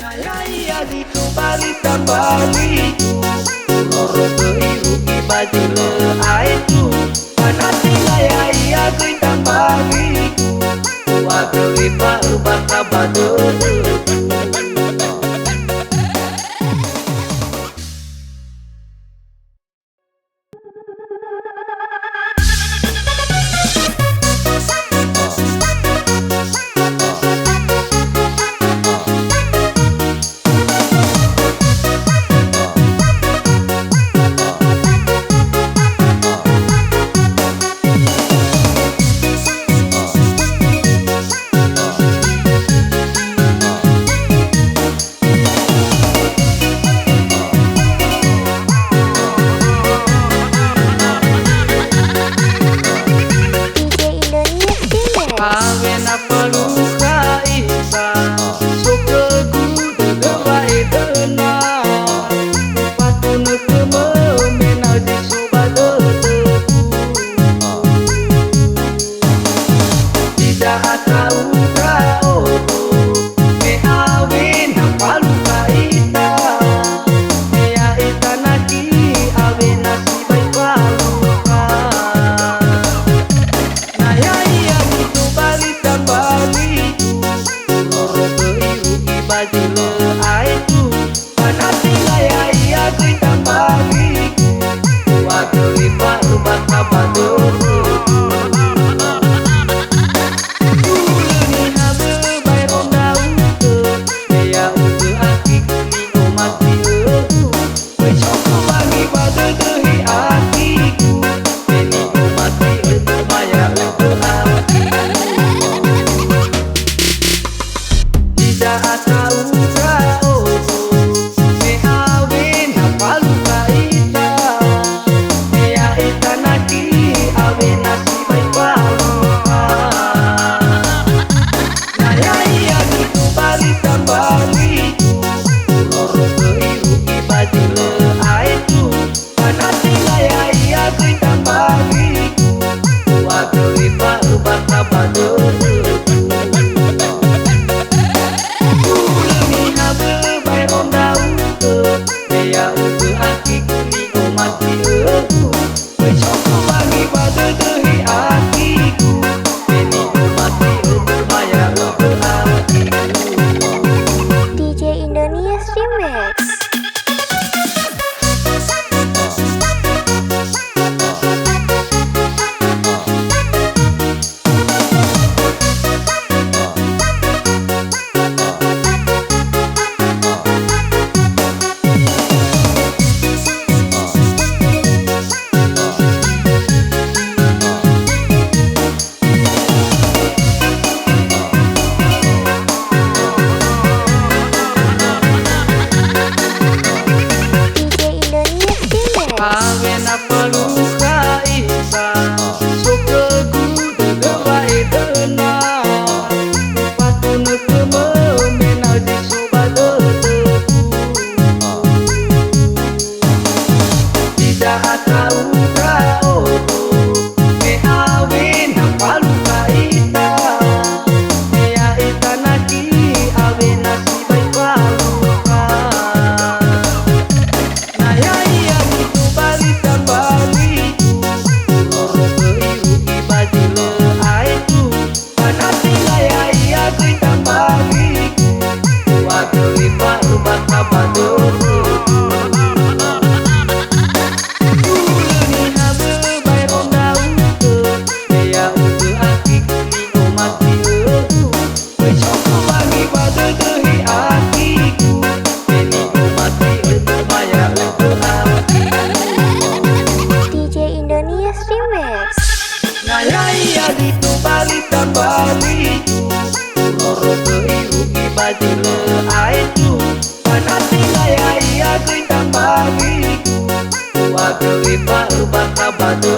Naya gitu balik dan balik loro kehirupi baju leaitu panati naya iya kita balik wakil ipa ubah kabadu. Awena peluka isa sukegu degawai tenang patuna kememena di sobada tidak tahu kau me awena peluka ita ya ita naki awena si baik peluka naya iya gitu balik dan balik loro kehirupi baju leaitu panati naya iya kita balik wakil ipa ubah kabadu. Awena peluka isa sukegu degawai tenang patuna kememena di sobada tidak tahu kau me awena peluka ita ya ita naki awena si baik peluka naya iya gitu balik dan balik loro kehirupi baju leaitu panati naya iya kita balik wakil ipa ubah kabadu. Naya iya gitu balik dan balik loro kehirupi baju leaitu panati naya iya kita balik wakil ipa ubah kabadu.